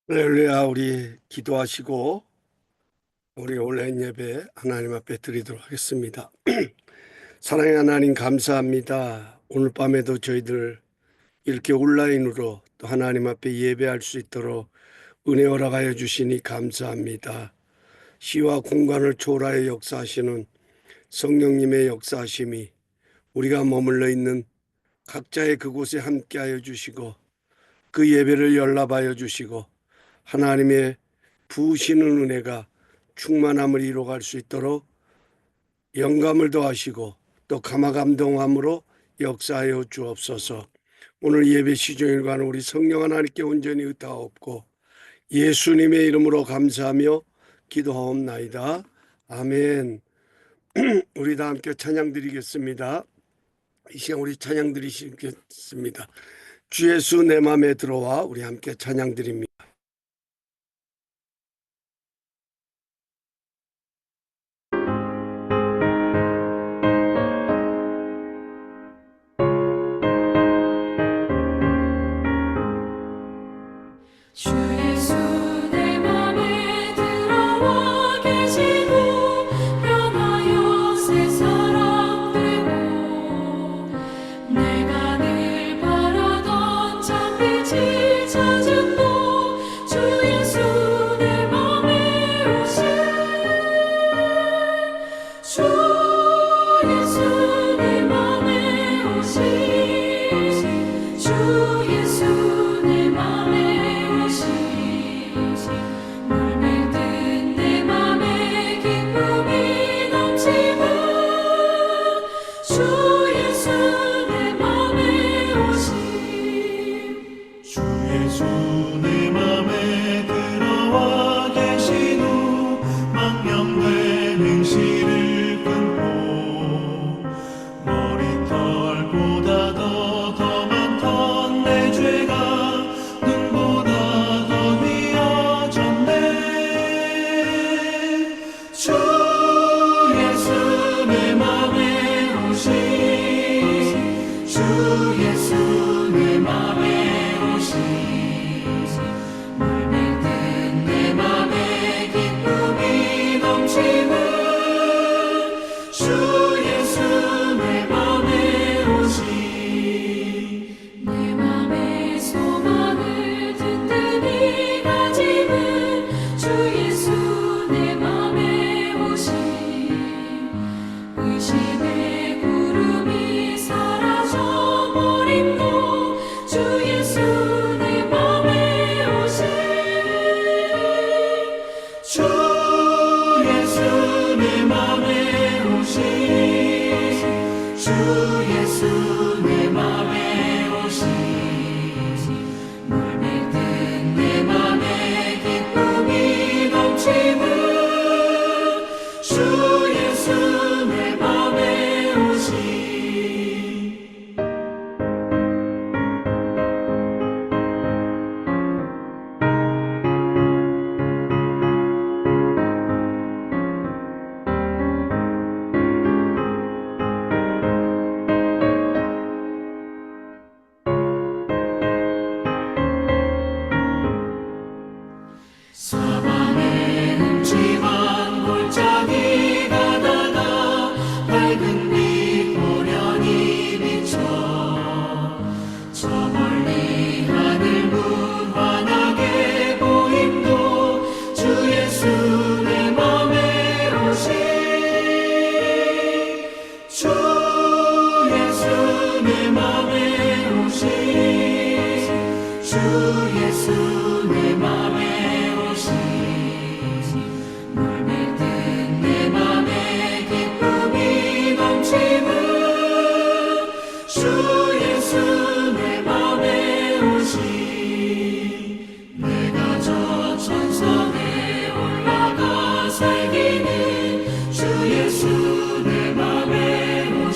할렐루야. 우리 기도하시고 우리 온라인 예배 하나님 앞에 드리도록 하겠습니다. 사랑의 하나님, 감사합니다. 오늘 밤에도 저희들 이렇게 온라인으로 또 하나님 앞에 예배할 수 있도록 은혜 허락하여 주시니 감사합니다. 시와 공간을 초월하여 역사하시는 성령님의 역사하심이 우리가 머물러 있는 각자의 그곳에 함께하여 주시고 그 예배를 연락하여 주시고 하나님의 부으시는 은혜가 충만함을 이루어갈 수 있도록 영감을 더하시고 또 감화감동함으로 역사하여 주옵소서. 오늘 예배 시종일과는 우리 성령 하나님께 온전히 의탁하옵고 예수님의 이름으로 감사하며 기도하옵나이다. 아멘. 우리 다 함께 찬양 드리겠습니다. 이 시간 우리 찬양 드리시겠습니다. 주 예수 내 맘에 들어와. 우리 함께 찬양 드립니다. 주 예수 내 맘에 들어와 계시고 변하여 새 사람 되고 내가 늘 바라던 참빛을 찾은 주 예수 내 맘에 오신 주 예수 내 맘에 오신 주 예수 내 맘에 물밀듯 내 맘에 기쁨이 넘치고 주 예수 내 맘에 오심 주 예수 내 맘에 들어와 계신 후 망령된 행실을 끊고 머리털보다 더 많던 내 죄가 눈보다 더 휘어졌네. 주 예수 내 맘에 오신 주 예수 내 맘에 오신 물밀듯 내 맘에 기쁨이 넘치는 주 예수 내 맘에 오신 내 맘의 소망을 든든히 가지는 주 예수 내 맘에 오심 의심의 구름이 사라져 버림도 주 예수 내 맘에 오심 주 예수 내 맘에 오신 주 예수 내 맘에 오신 물밀듯 내 맘에 기쁨이 넘치는 주 예수 내 맘에 오신 사방에 흠집한 골짜기 가다가 밝은 빛 고련히 비쳐 저 멀리 하늘 무한하게 보임도 주 예수 내 맘에 오신 주 예수 내 맘에 오신 주 예수 내 맘에 오신 물밀듯 내 맘에 기쁨이 넘치는 주 예수 내 맘에 오신 내가 저 천성에 올라가 살기는 주 예수 내 맘에 오신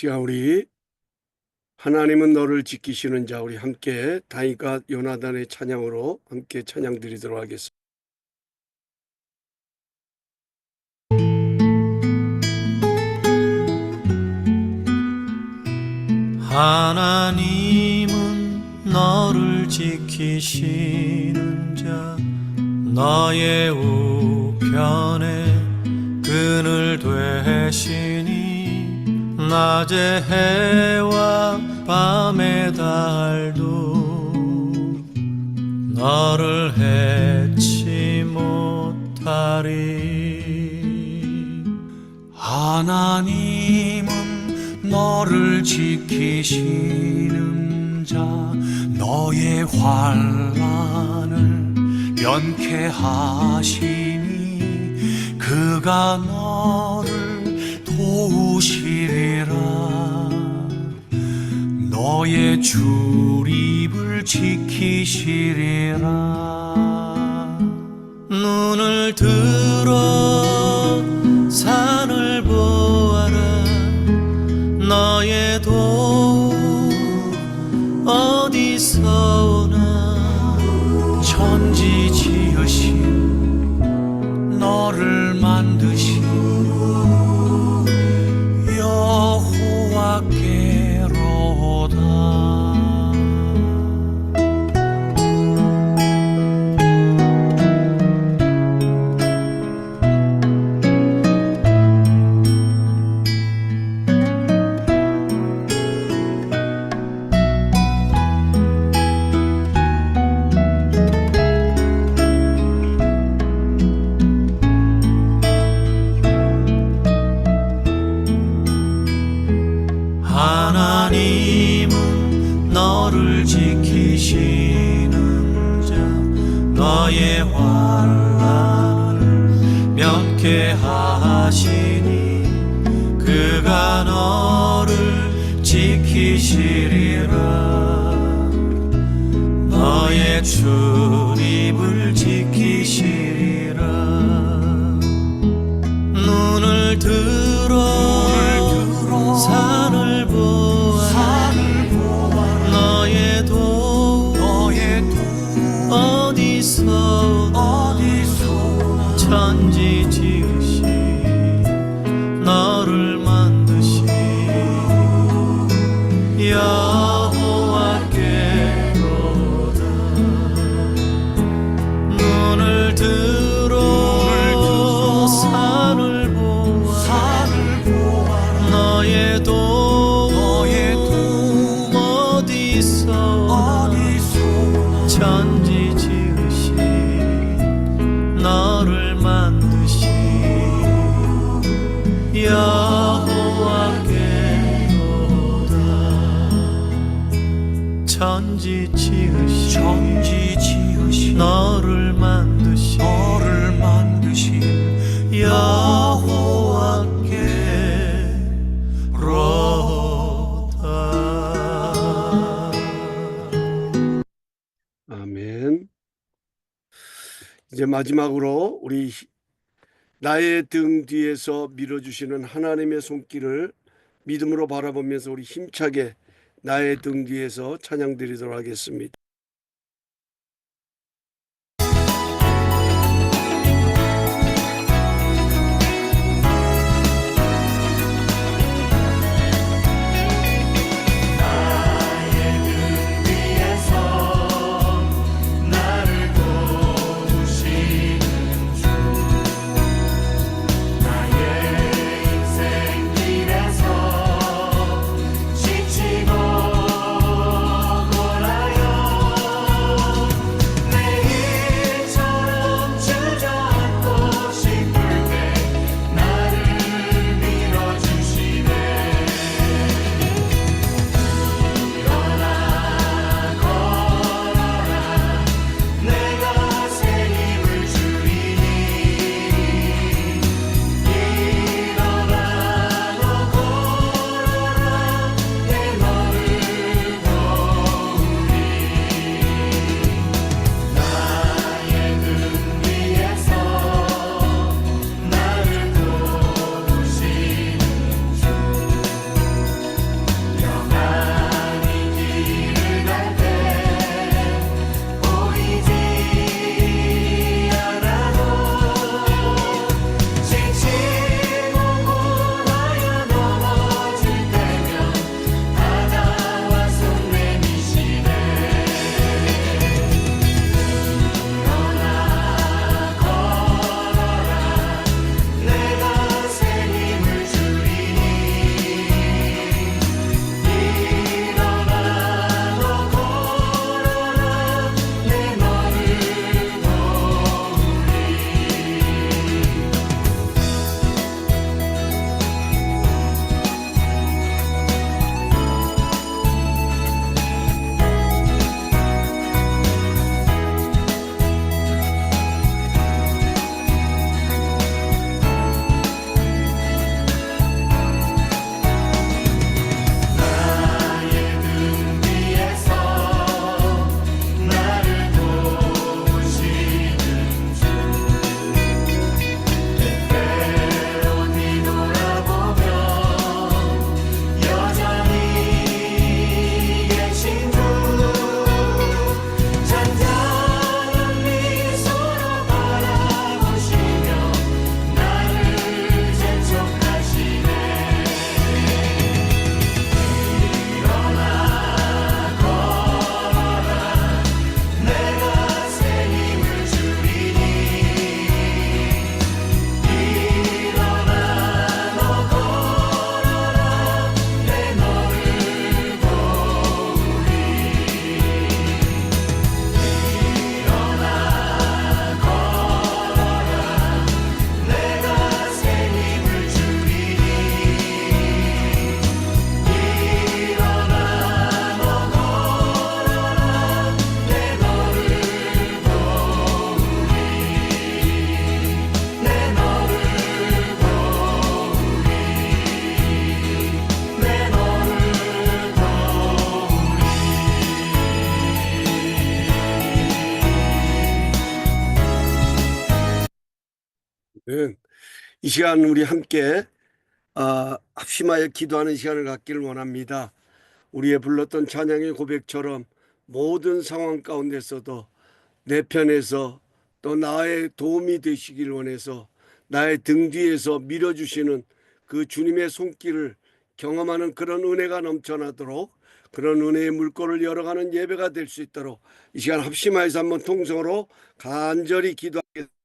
시간 우리 하나님은 너를 지키시는 자, 우리 함께 다윗과 요나단의 찬양으로 함께 찬양 드리도록 하겠습니다. 하나님은 너를 지키시는 자, 너의 우편에 그늘 되시니 낮에 해와 밤의 달도 너를 해치 못하리. 하나님은 너를 지키시는 자, 너의 환난을 면케하시니 그가 너를 도우시리라. 너의 출입을 지키시리라. 눈을 들어 산을 보아라. 너의 도움 어디서 오나. 천지 지으신 너를 만드신 여호와께로다. 하나님은 너를 지키시는 자, 너의 환난을 면케하시니 그가 너를 지키시리라. 너의 출입을 지키시리라. 눈을 들어 산을 보아라. 너의 도움 어디서 오나. 천지 지으신 너를 만드신 여호와께로다. 눈을 들어 산을 보아라. 너의 도움 어디서 오나. 천지 지으신 너를 만드신 여호와께로다. 천지 지으신 너를 만드신 여호와께로다. 아멘. 이제 마지막으로 우리 나의 등 뒤에서 밀어주시는 하나님의 손길을 믿음으로 바라보면서 우리 힘차게 나의 등 뒤에서 찬양 드리도록 하겠습니다. 지치고 골아요 이 시간 우리 함께 합심하여 기도하는 시간을 갖기를 원합니다. 우리의 불렀던 찬양의 고백처럼 모든 상황 가운데서도 내 편에서 또 나의 도움이 되시길 원해서 나의 등 뒤에서 밀어주시는 그 주님의 손길을 경험하는 그런 은혜가 넘쳐나도록, 그런 은혜의 물꼬를 열어가는 예배가 될 수 있도록 이 시간 합심하여서 한번 통성으로 간절히 기도하겠습니다.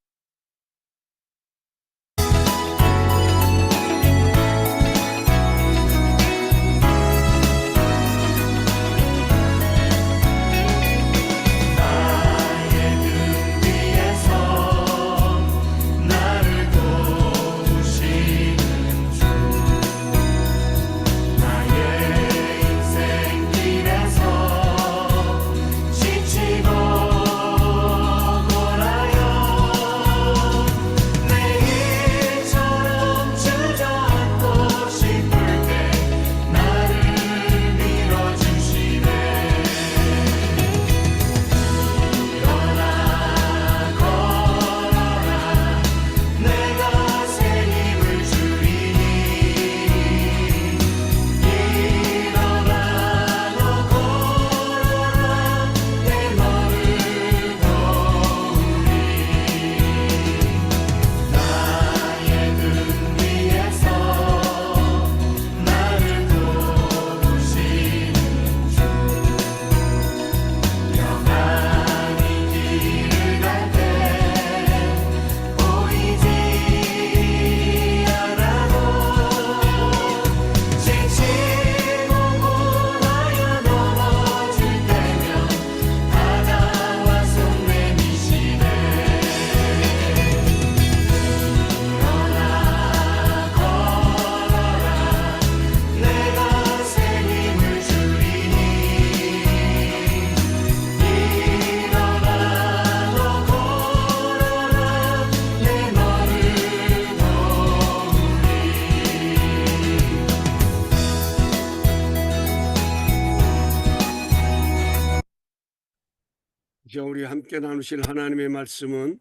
이제 우리 함께 나누실 하나님의 말씀은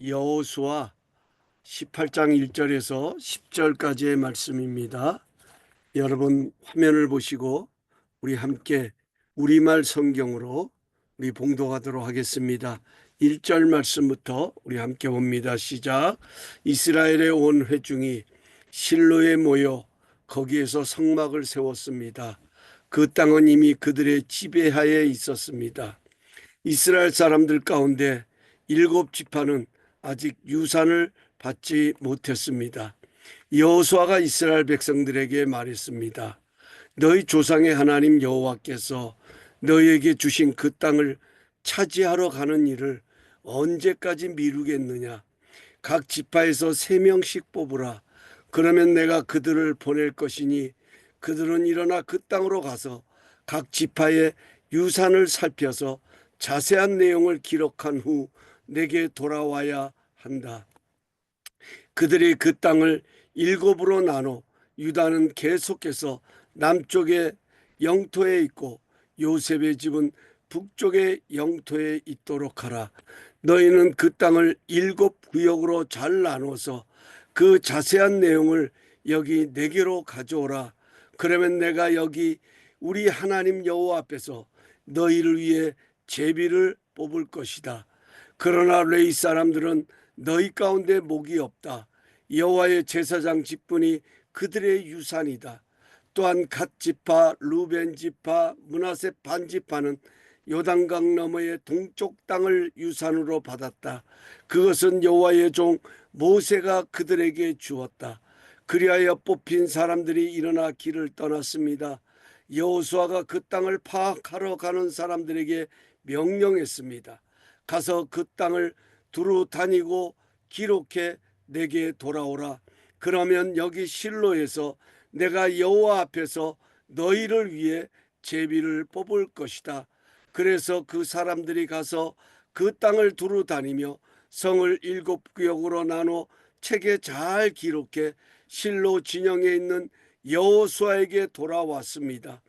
여호수아 18장 1절에서 10절까지의 말씀입니다. 여러분 화면을 보시고 우리 함께 우리말 성경으로 우리 봉독하도록 하겠습니다. 1절 말씀부터 우리 함께 봅니다. 시작. 이스라엘의 온 회중이 실로에 모여 거기에서 성막을 세웠습니다. 그 땅은 이미 그들의 지배하에 있었습니다. 이스라엘 사람들 가운데 7지파는 아직 유산을 받지 못했습니다. 여호수아가 이스라엘 백성들에게 말했습니다. 너희 조상의 하나님 여호와께서 너희에게 주신 그 땅을 차지하러 가는 일을 언제까지 미루겠느냐? 각 지파에서 3명씩 뽑으라. 그러면 내가 그들을 보낼 것이니 그들은 일어나 그 땅으로 가서 각 지파의 유산을 살펴서 자세한 내용을 기록한 후 내게 돌아와야 한다. 그들이 그 땅을 7으로 나눠 유다는 계속해서 남쪽의 영토에 있고 요셉의 집은 북쪽의 영토에 있도록 하라. 너희는 그 땅을 7구역으로 잘 나눠서 그 자세한 내용을 여기 내게로 가져오라. 그러면 내가 여기 우리 하나님 여호와 앞에서 너희를 위해 제비를 뽑을 것이다. 그러나 레위 사람들은 너희 가운데 목이 없다. 여호와의 제사장 직분이 그들의 유산이다. 또한 갓 지파, 루벤 지파, 므낫세 반 지파는 요단강 너머의 동쪽 땅을 유산으로 받았다. 그것은 여호와의 종 모세가 그들에게 주었다. 그리하여 뽑힌 사람들이 일어나 길을 떠났습니다. 여호수아가 그 땅을 파악하러 가는 사람들에게 명령했습니다. 가서 그 땅을 두루 다니고 기록해 내게 돌아오라. 그러면 여기 실로에서 내가 여호와 앞에서 너희를 위해 제비를 뽑을 것이다. 그래서 그 사람들이 가서 그 땅을 두루 다니며 성을 7구역으로 나눠 책에 잘 기록해 실로 진영에 있는 여호수아에게 돌아왔습니다.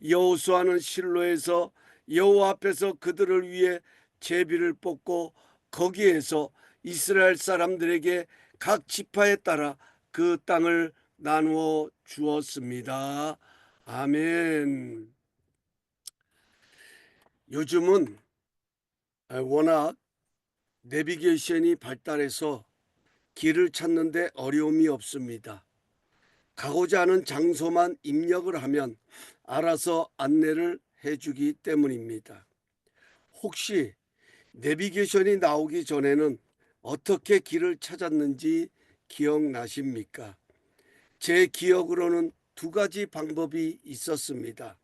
여호수아는 실로에서 여호와 앞에서 그들을 위해 제비를 뽑고 거기에서 이스라엘 사람들에게 각 지파에 따라 그 땅을 나누어 주었습니다. 아멘. 요즘은 워낙 내비게이션이 발달해서 길을 찾는데 어려움이 없습니다. 가고자 하는 장소만 입력을 하면 알아서 안내를 해주기 때문입니다. 혹시 내비게이션이 나오기 전에는 어떻게 길을 찾았는지 기억나십니까? 제 기억으로는 두 가지 방법이 있었습니다.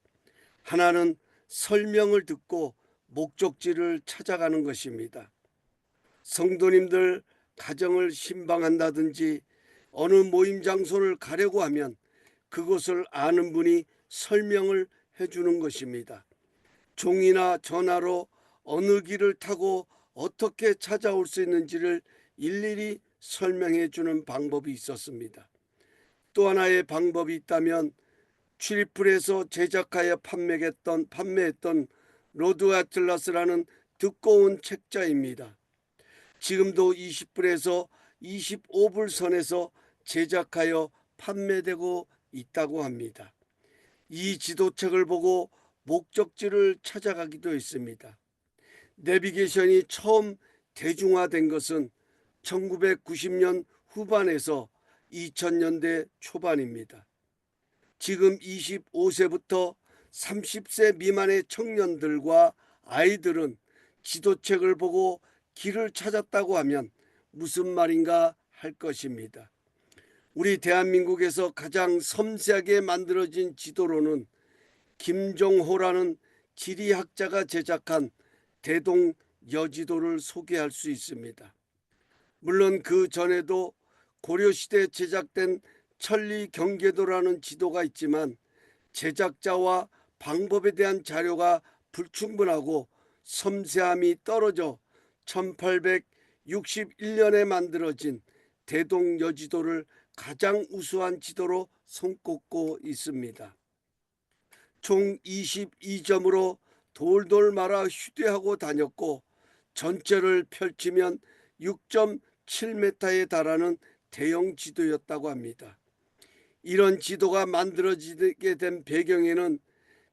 하나는 설명을 듣고 목적지를 찾아가는 것입니다. 성도님들 가정을 신방한다든지 어느 모임 장소를 가려고 하면 그곳을 아는 분이 설명을 해주는 것입니다. 종이나 전화로 어느 길을 타고 어떻게 찾아올 수 있는지를 일일이 설명해 주는 방법이 있었습니다. 또 하나의 방법이 있다면 취리풀에서 제작하여 판매했던 로드 아틀라스라는 두꺼운 책자입니다. 지금도 20불에서 25불 선에서 제작하여 판매되고 있다고 합니다. 이 지도책을 보고 목적지를 찾아가기도 했습니다. 내비게이션이 처음 대중화된 것은 1990년 후반에서 2000년대 초반입니다. 지금 25세부터 30세 미만의 청년들과 아이들은 지도책을 보고 길을 찾았다고 하면 무슨 말인가 할 것입니다. 우리 대한민국에서 가장 섬세하게 만들어진 지도로는 김종호라는 지리학자가 제작한 대동 여지도를 소개할 수 있습니다. 물론 그 전에도 고려시대에 제작된 천리 경계도라는 지도가 있지만 제작자와 방법에 대한 자료가 불충분하고 섬세함이 떨어져 1861년에 만들어진 대동 여지도를 가장 우수한 지도로 손꼽고 있습니다. 총 22점으로 돌돌 말아 휴대하고 다녔고 전체를 펼치면 6.7m에 달하는 대형 지도였다고 합니다. 이런 지도가 만들어지게 된 배경에는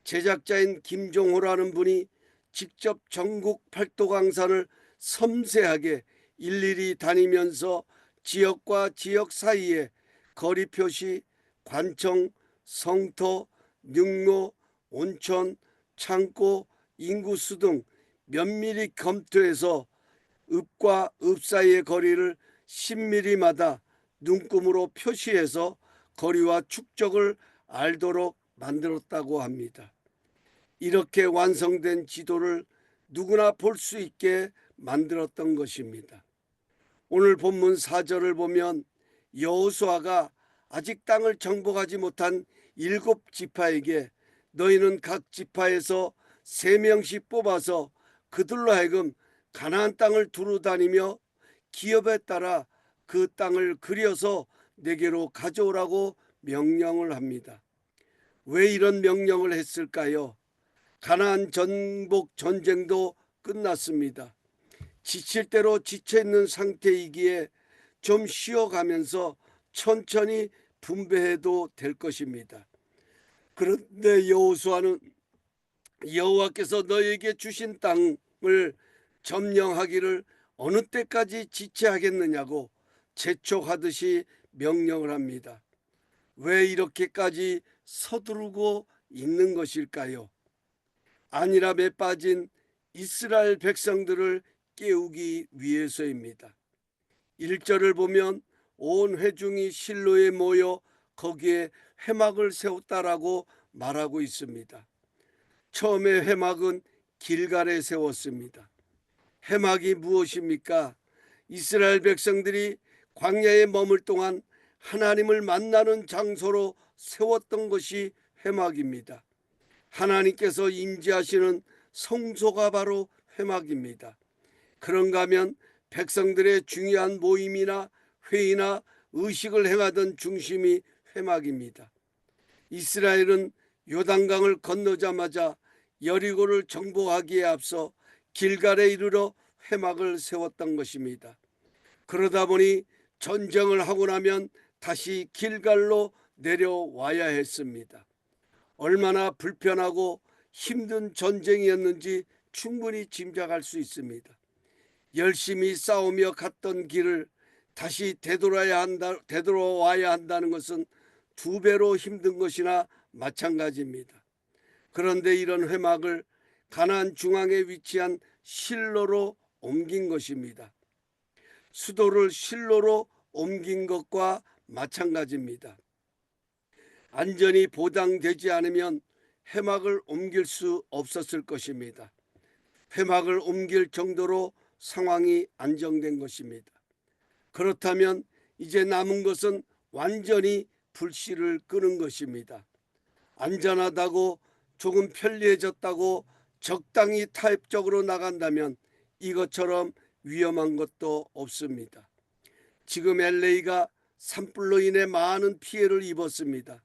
제작자인 김종호라는 분이 직접 전국 팔도강산을 섬세하게 일일이 다니면서 지역과 지역 사이에 거리 표시, 관청, 성터, 육로, 온천, 창고, 인구수 등 면밀히 검토해서 읍과 읍 사이의 거리를 10mm마다 눈금으로 표시해서 거리와 축적을 알도록 만들었다고 합니다. 이렇게 완성된 지도를 누구나 볼 수 있게 만들었던 것입니다. 오늘 본문 4절을 보면 여호수아가 아직 땅을 정복하지 못한 7지파에게 너희는 각 지파에서 3명씩 뽑아서 그들로 하여금 가나안 땅을 두루 다니며 기업에 따라 그 땅을 그려서 내게로 가져오라고 명령을 합니다. 왜 이런 명령을 했을까요? 가나안 전복 전쟁도 끝났습니다. 지칠 대로 지쳐있는 상태이기에 좀 쉬어가면서 천천히 분배해도 될 것입니다. 그런데 여호수아는 여호와께서 너에게 주신 땅을 점령하기를 어느 때까지 지체하겠느냐고 재촉하듯이 명령을 합니다. 왜 이렇게까지 서두르고 있는 것일까요? 안일함에 빠진 이스라엘 백성들을 깨우기 위해서입니다. 1절을 보면 온 회중이 실로에 모여 거기에 회막을 세웠다라고 말하고 있습니다. 처음에 회막은 길갈에 세웠습니다. 회막이 무엇입니까? 이스라엘 백성들이 광야에 머물 동안 하나님을 만나는 장소로 세웠던 것이 회막입니다. 하나님께서 임재하시는 성소가 바로 회막입니다. 그런가 하면 백성들의 중요한 모임이나 회의나 의식을 행하던 중심이 회막입니다. 이스라엘은 요단강을 건너자마자 여리고를 정복하기에 앞서 길갈에 이르러 회막을 세웠던 것입니다. 그러다 보니 전쟁을 하고 나면 다시 길갈로 내려와야 했습니다. 얼마나 불편하고 힘든 전쟁이었는지 충분히 짐작할 수 있습니다. 열심히 싸우며 갔던 길을 다시 되돌아와야 한다는 것은 두 배로 힘든 것이나 마찬가지입니다. 그런데 이런 회막을 가나안 중앙에 위치한 실로로 옮긴 것입니다. 수도를 실로로 옮긴 것과 마찬가지입니다. 안전이 보장되지 않으면 회막을 옮길 수 없었을 것입니다. 회막을 옮길 정도로 상황이 안정된 것입니다. 그렇다면 이제 남은 것은 완전히 불씨를 끄는 것입니다. 안전하다고 조금 편리해졌다고 적당히 타협적으로 나간다면 이것처럼 위험한 것도 없습니다. 지금 LA가 산불로 인해 많은 피해를 입었습니다.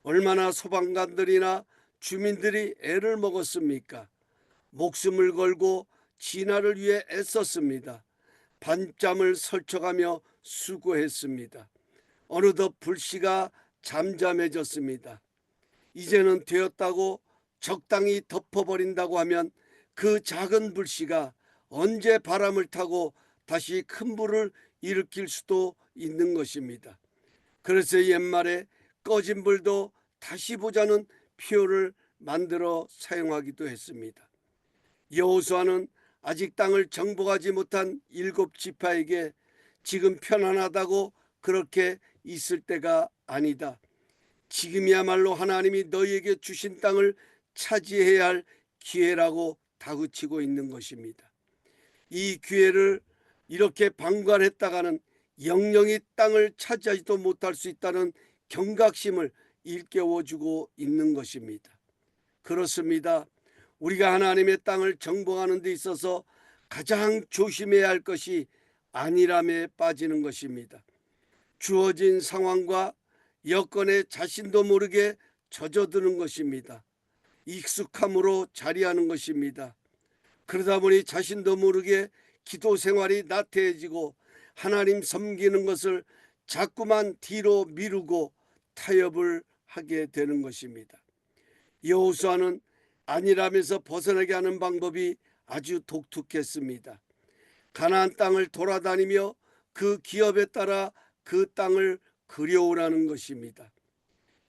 얼마나 소방관들이나 주민들이 애를 먹었습니까? 목숨을 걸고 진화를 위해 애썼습니다. 밤잠을 설쳐가며 수고했습니다. 어느덧 불씨가 잠잠해졌습니다. 이제는 되었다고 적당히 덮어버린다고 하면 그 작은 불씨가 언제 바람을 타고 다시 큰 불을 일으킬 수도 있는 것입니다. 그래서 옛말에 꺼진 불도 다시 보자는 표현을 만들어 사용하기도 했습니다. 여호수아는 아직 땅을 정복하지 못한 7지파에게 지금 편안하다고 그렇게 있을 때가 아니다. 지금이야말로 하나님이 너희에게 주신 땅을 차지해야 할 기회라고 다그치고 있는 것입니다. 이 기회를 이렇게 방관했다가는 영영이 땅을 차지하지도 못할 수 있다는 경각심을 일깨워주고 있는 것입니다. 그렇습니다. 우리가 하나님의 땅을 정복하는 데 있어서 가장 조심해야 할 것이 안일함에 빠지는 것입니다. 주어진 상황과 여건에 자신도 모르게 젖어드는 것입니다. 익숙함으로 자리하는 것입니다. 그러다 보니 자신도 모르게 기도 생활이 나태해지고 하나님 섬기는 것을 자꾸만 뒤로 미루고 타협을 하게 되는 것입니다. 여호수아는 안일함에서 벗어나게 하는 방법이 아주 독특했습니다. 가나안 땅을 돌아다니며 그 기업에 따라 그 땅을 그려오라는 것입니다.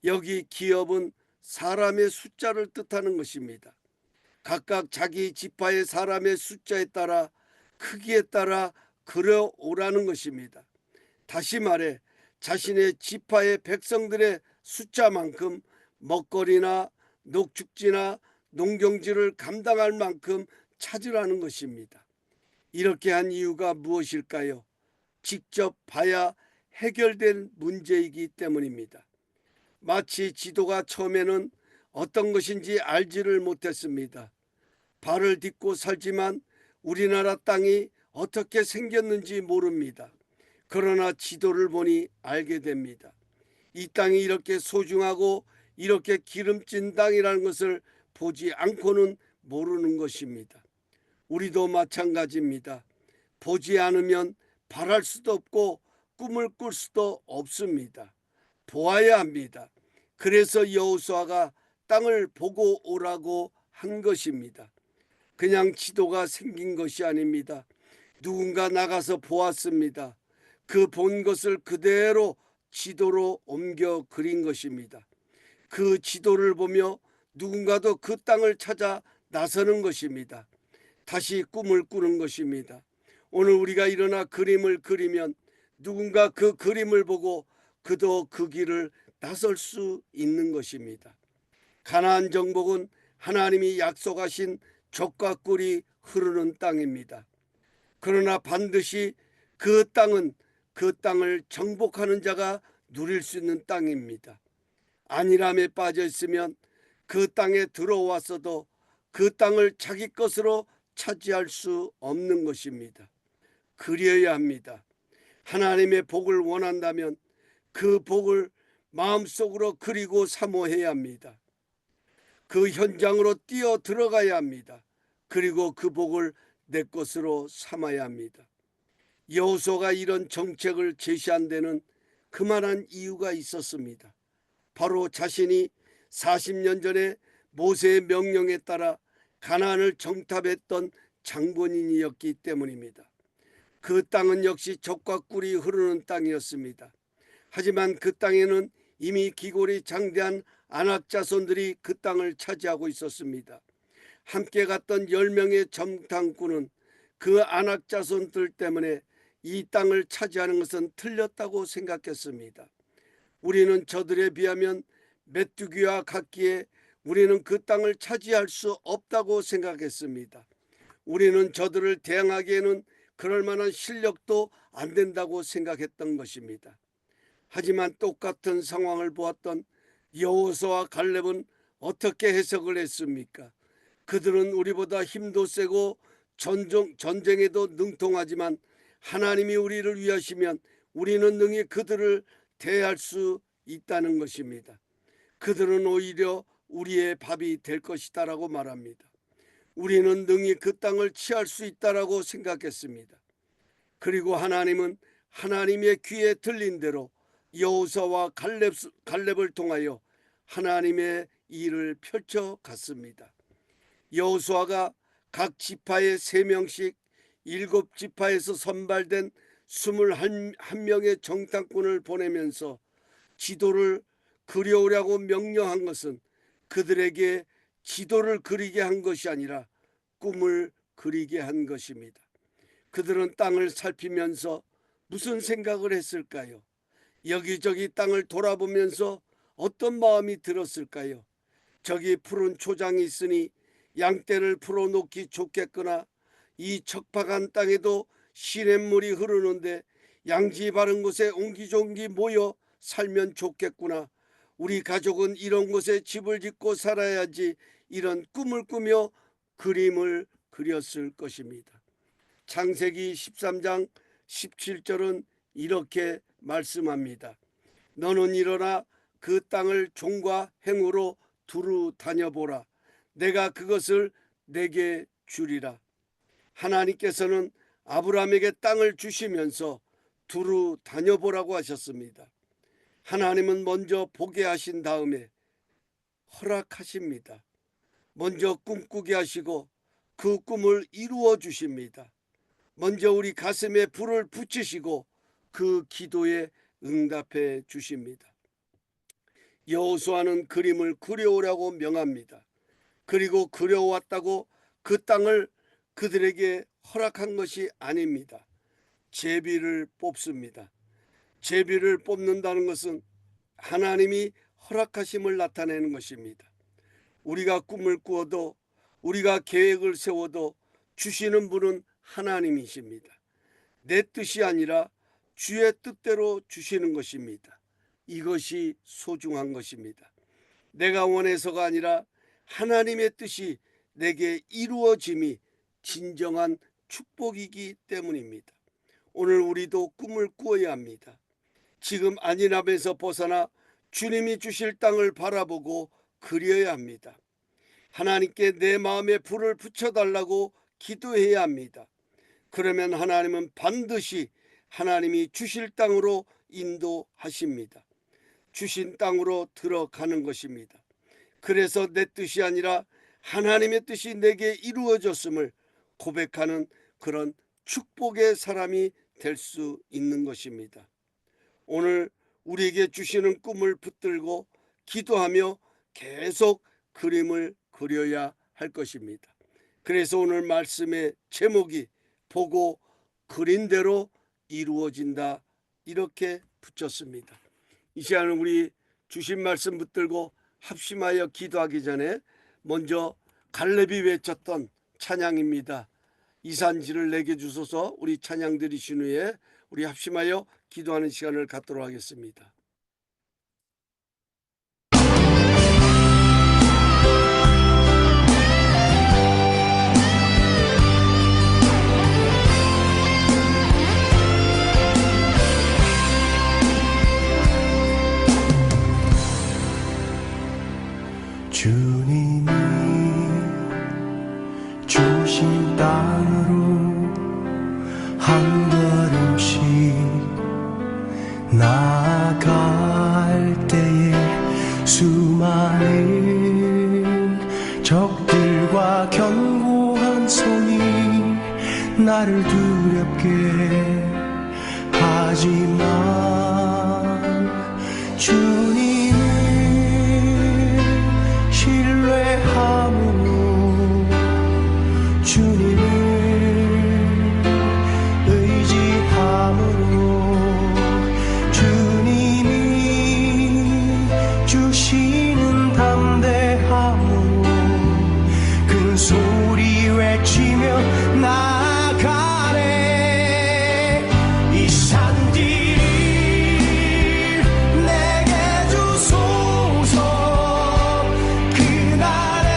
여기 기업은 사람의 숫자를 뜻하는 것입니다. 각각 자기 지파의 사람의 숫자에 따라 크기에 따라 그려오라는 것입니다. 다시 말해 자신의 지파의 백성들의 숫자만큼 먹거리나 농축지나 농경지를 감당할 만큼 찾으라는 것입니다. 이렇게 한 이유가 무엇일까요? 직접 봐야 해결된 문제이기 때문입니다. 마치 지도가 처음에는 어떤 것인지 알지를 못했습니다. 발을 딛고 살지만 우리나라 땅이 어떻게 생겼는지 모릅니다. 그러나 지도를 보니 알게 됩니다. 이 땅이 이렇게 소중하고 이렇게 기름진 땅이라는 것을 보지 않고는 모르는 것입니다. 우리도 마찬가지입니다. 보지 않으면 바랄 수도 없고 꿈을 꿀 수도 없습니다. 보아야 합니다. 그래서 여호수아가 땅을 보고 오라고 한 것입니다. 그냥 지도가 생긴 것이 아닙니다. 누군가 나가서 보았습니다. 그 본 것을 그대로 지도로 옮겨 그린 것입니다. 그 지도를 보며 누군가도 그 땅을 찾아 나서는 것입니다. 다시 꿈을 꾸는 것입니다. 오늘 우리가 일어나 그림을 그리면 누군가 그 그림을 보고 그도 그 길을 나설 수 있는 것입니다. 가나안 정복은 하나님이 약속하신 젖과 꿀이 흐르는 땅입니다. 그러나 반드시 그 땅은 그 땅을 정복하는 자가 누릴 수 있는 땅입니다. 안일함에 빠져 있으면 그 땅에 들어왔어도 그 땅을 자기 것으로 차지할 수 없는 것입니다. 그려야 합니다. 하나님의 복을 원한다면 그 복을 마음속으로 그리고 사모해야 합니다. 그 현장으로 뛰어 들어가야 합니다. 그리고 그 복을 내 것으로 삼아야 합니다. 여호수아가 이런 정책을 제시한 데는 그만한 이유가 있었습니다. 바로 자신이 40년 전에 모세의 명령에 따라 가나안을 정탐했던 장본인이었기 때문입니다. 그 땅은 역시 젖과 꿀이 흐르는 땅이었습니다. 하지만 그 땅에는 이미 기골이 장대한 아낙 자손들이 그 땅을 차지하고 있었습니다. 함께 갔던 10명의 정탐꾼은 그 아낙 자손들 때문에 이 땅을 차지하는 것은 틀렸다고 생각했습니다. 우리는 저들에 비하면 메뚜기와 같기에 우리는 그 땅을 차지할 수 없다고 생각했습니다. 우리는 저들을 대항하기에는 그럴 만한 실력도 안 된다고 생각했던 것입니다. 하지만 똑같은 상황을 보았던 여호수아와 갈렙은 어떻게 해석을 했습니까? 그들은 우리보다 힘도 세고 전쟁에도 능통하지만 하나님이 우리를 위하시면 우리는 능히 그들을 대할 수 있다는 것입니다. 그들은 오히려 우리의 밥이 될 것이다라고 말합니다. 우리는 능히 그 땅을 취할 수 있다라고 생각했습니다. 그리고 하나님은 하나님의 귀에 들린 대로 여호수아와 갈렙을 통하여 하나님의 일을 펼쳐 갔습니다. 여호수아가 각 지파에 3명씩 7지파에서 선발된 21명의 정탐꾼을 보내면서 지도를 그려오라고 명령한 것은 그들에게 지도를 그리게 한 것이 아니라 꿈을 그리게 한 것입니다. 그들은 땅을 살피면서 무슨 생각을 했을까요? 여기저기 땅을 돌아보면서 어떤 마음이 들었을까요? 저기 푸른 초장이 있으니 양떼를 풀어놓기 좋겠거나 이 척박한 땅에도 시냇물이 흐르는데 양지 바른 곳에 옹기종기 모여 살면 좋겠구나. 우리 가족은 이런 곳에 집을 짓고 살아야지. 이런 꿈을 꾸며 그림을 그렸을 것입니다. 창세기 13장 17절은 이렇게 말씀합니다. 너는 일어나 그 땅을 종과 행으로 두루 다녀보라. 내가 그것을 내게 주리라. 하나님께서는 아브라함에게 땅을 주시면서 두루 다녀보라고 하셨습니다. 하나님은 먼저 보게 하신 다음에 허락하십니다. 먼저 꿈꾸게 하시고 그 꿈을 이루어 주십니다. 먼저 우리 가슴에 불을 붙이시고 그 기도에 응답해 주십니다. 여호수아는 그림을 그려오라고 명합니다. 그리고 그려왔다고 그 땅을 그들에게 허락한 것이 아닙니다. 제비를 뽑습니다. 제비를 뽑는다는 것은 하나님이 허락하심을 나타내는 것입니다. 우리가 꿈을 꾸어도 우리가 계획을 세워도 주시는 분은 하나님이십니다. 내 뜻이 아니라 주의 뜻대로 주시는 것입니다. 이것이 소중한 것입니다. 내가 원해서가 아니라 하나님의 뜻이 내게 이루어짐이 진정한 축복이기 때문입니다. 오늘 우리도 꿈을 꾸어야 합니다. 지금 안일함에서 벗어나 주님이 주실 땅을 바라보고 그려야 합니다. 하나님께 내 마음에 불을 붙여달라고 기도해야 합니다. 그러면 하나님은 반드시 하나님이 주실 땅으로 인도하십니다. 주신 땅으로 들어가는 것입니다. 그래서 내 뜻이 아니라 하나님의 뜻이 내게 이루어졌음을 고백하는 그런 축복의 사람이 될 수 있는 것입니다. 오늘 우리에게 주시는 꿈을 붙들고 기도하며 계속 그림을 그려야 할 것입니다. 그래서 오늘 말씀의 제목이 보고 그린 대로 이루어진다, 이렇게 붙였습니다. 이 시간은 우리 주신 말씀 붙들고 합심하여 기도하기 전에 먼저 갈렙이 외쳤던 찬양입니다. 이산지를 내게 주소서. 우리 찬양 드리신 후에 우리 합심하여 기도하는 시간을 갖도록 하겠습니다. 주님이 주신 땅으로 한 걸음 나를 두렵게 하지만 주님을 신뢰함으로 주님을 의지함으로 주님이 주시는 담대함으로 큰 소리 외치며 나아가네. 이 산길 내게 주소서. 그날에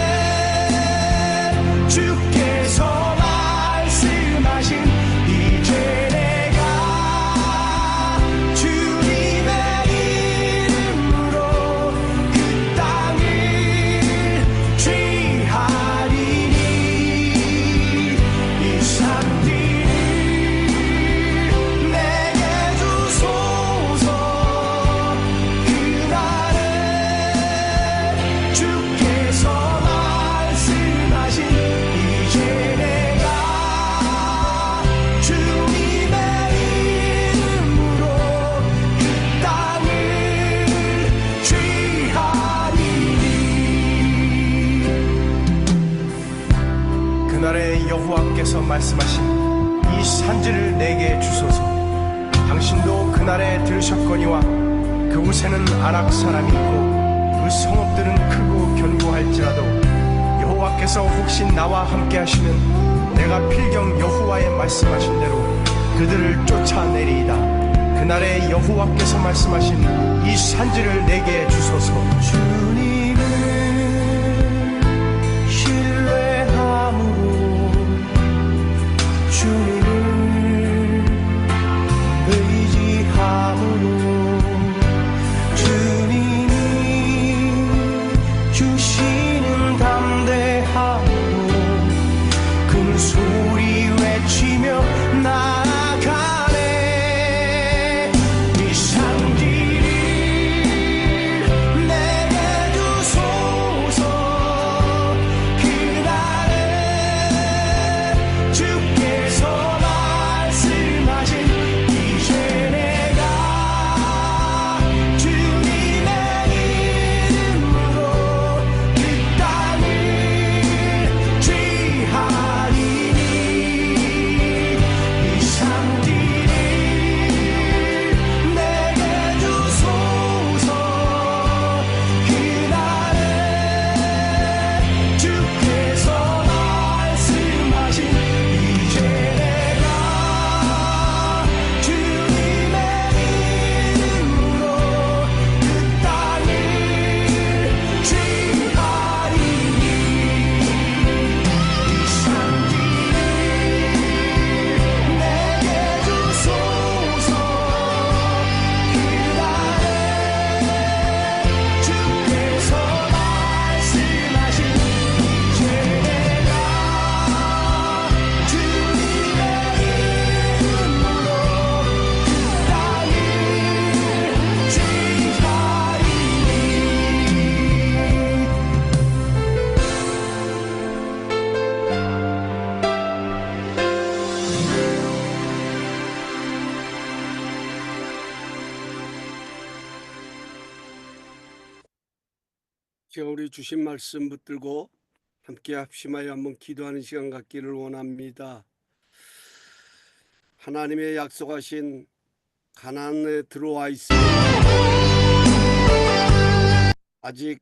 주께서 말씀하신 이제 내가 주님의 이름으로 그 땅을 취하리니. 이 산길 내게 주소서. 그날에 주께서 말씀하신 이제 내가 주님의 이름으로 그 땅을 취하리니. 그날에 여호와께서 말씀하신 이 산지를 내게 주소서. 당신도 그날에 들으셨거니와 그곳에는 아락 사람이 있고 그 성읍들은 크고 견고할지라도 여호와께서 혹시 나와 함께 하시면 내가 필경 여호와의 말씀하신 대로 그들을 쫓아내리이다. 그날에 여호와께서 말씀하신 이 산지를 내게 주소서. 주님을 신뢰함으로 주님을 의지함으로 주님이 주시는 담대함으로 큰 소리 외치며 나아가네. 이 산길을 내게 주소서. 그날에 주께서 말씀하신 이제 내가 주님의 이름으로 그 땅을 취하리니. 이 산길을 내게 주소서. 그날에 주께서 말씀하신 이제 내가 주님의 이름으로 그 땅을 취하리니. 이 산길을 내게 주소서. 그날에 주께서 말씀하신 이제 내가 주님의 이름으로 그 땅을 제가 우리 주신 말씀 붙들고 함께 합심하여 한번 기도하는 시간 갖기를 원합니다. 하나님의 약속하신 가나안에 들어와 있습니다. 아직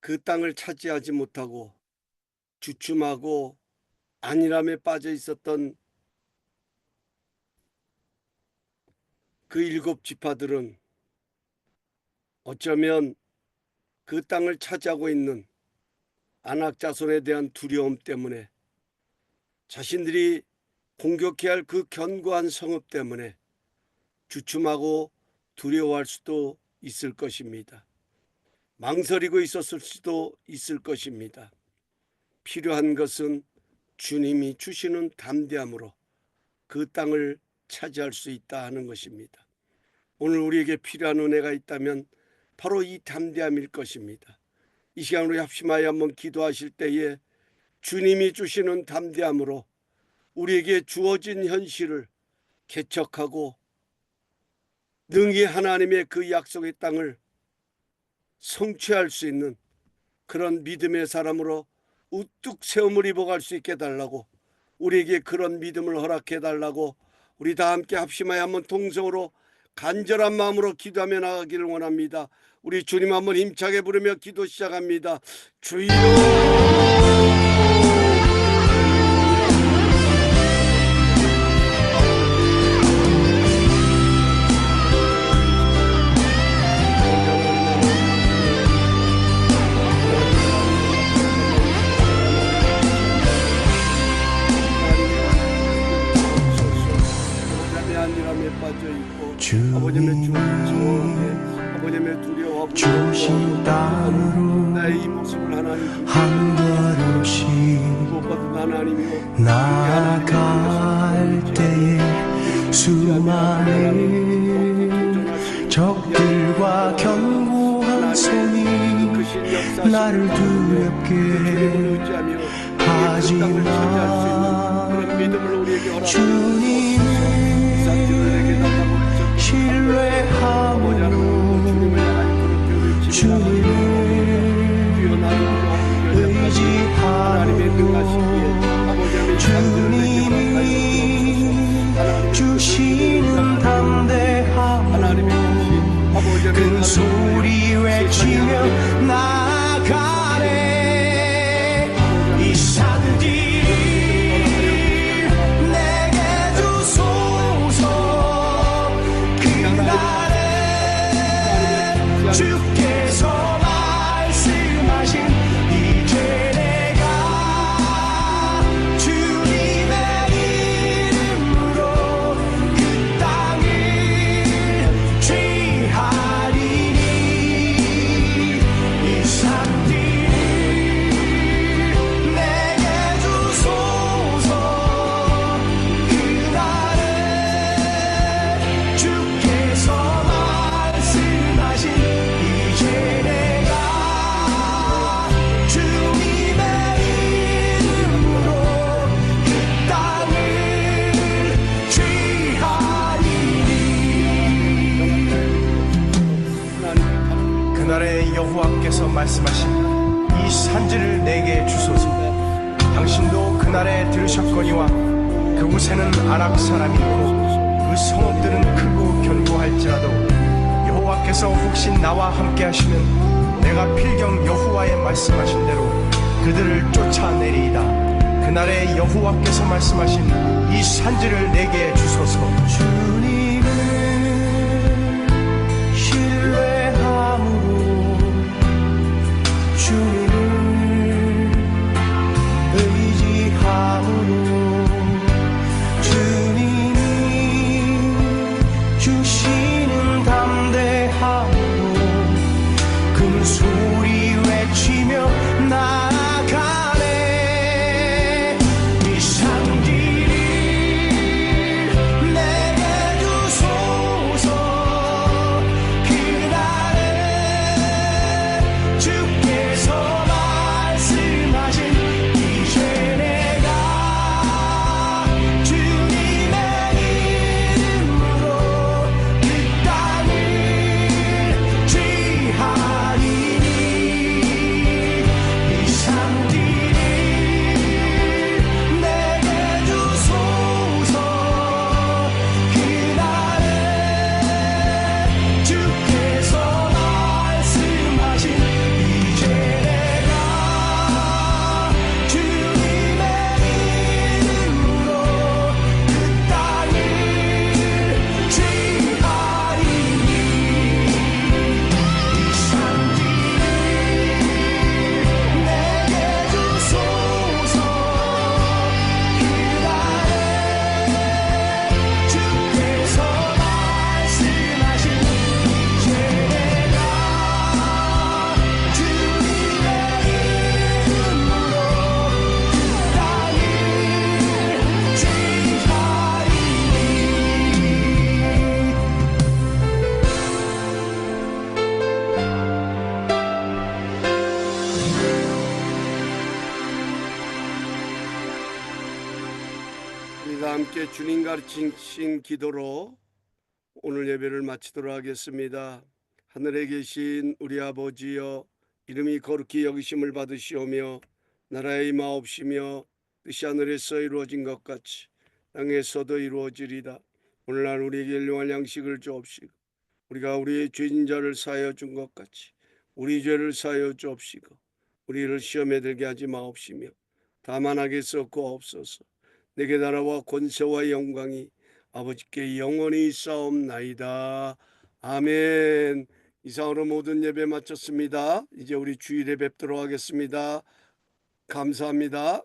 그 땅을 차지하지 못하고 주춤하고 안일함에 빠져 있었던 그 7 지파들은 어쩌면 그 땅을 차지하고 있는 아낙 자손에 대한 두려움 때문에, 자신들이 공격해야 할 그 견고한 성읍 때문에 주춤하고 두려워할 수도 있을 것입니다. 망설이고 있었을 수도 있을 것입니다. 필요한 것은 주님이 주시는 담대함으로 그 땅을 차지할 수 있다 하는 것입니다. 오늘 우리에게 필요한 은혜가 있다면 바로 이 담대함일 것입니다. 이 시간으로 합심하여 한번 기도하실 때에 주님이 주시는 담대함으로 우리에게 주어진 현실을 개척하고 능히 하나님의 그 약속의 땅을 성취할 수 있는 그런 믿음의 사람으로 우뚝 세움을 입어갈 수 있게 달라고, 우리에게 그런 믿음을 허락해 달라고 우리 다 함께 합심하여 한번 통성으로 간절한 마음으로 기도하며 나가기를 원합니다. 우리 주님 한번 힘차게 부르며 기도 시작합니다. 주여, 아버님의 주님의 아버님의 두려워하고 주신 땅으로 나의 이 모습을 하나님 한 걸음씩 무엇보다 하나님이요 나아갈 때에 수많은 적들과 견고한 손이 나를 두렵게 하지만 주님을 신뢰함으로 주님을 의지하므로 주님이 주시는 담대함으로 큰 소리 외치며 나아가네. 이 산들이 내게 주소서. 그날에 주께서 말씀하신 이제 내가 주님의 이름으로 그 땅을 취하리니. 이 산들을 내게 주소서. 그날에 주께서 말씀하신 이제 내가 주님의 이름으로 그 땅을 취하리니. 그날에 여호와께서 말씀하신 이 산지를 내게 주소서. 당신도 그날에 들으셨거니와 그곳에는 아락 사람이 있고 그 성읍들은 크고 견고할지라도 여호와께서 혹시 나와 함께 하시면 내가 필경 여호와의 말씀하신 대로 그들을 쫓아내리이다. 그날에 여호와께서 말씀하신 이 산지를 내게 주소서. 주님을 신뢰함으로 주님을 의지함으로 주님이 주시는 담대함으로 큰 소리 외치며 나아가네. 이 산들이 내게 주소서. 우리 다 함께 주님 가르치신 기도로 오늘 예배를 마치도록 하겠습니다. 하늘에 계신 우리 아버지여, 이름이 거룩히 여기심을 받으시오며 나라의 임하옵시며 뜻이 하늘에서 이루어진 것 같이 땅에서도 이루어지리다. 오늘날 우리에게 일용할 양식을 주옵시고 우리가 우리의 죄진 자를 사하여 준 것 같이 우리 죄를 사하여 주옵시고 우리를 시험에 들게 하지 마옵시며 다만 악에서 구하옵소서. 내게 나라와 권세와 영광이 아버지께 영원히 있사옵나이다. 아멘. 이상으로 모든 예배 마쳤습니다. 이제 우리 주일에 뵙도록 하겠습니다. 감사합니다.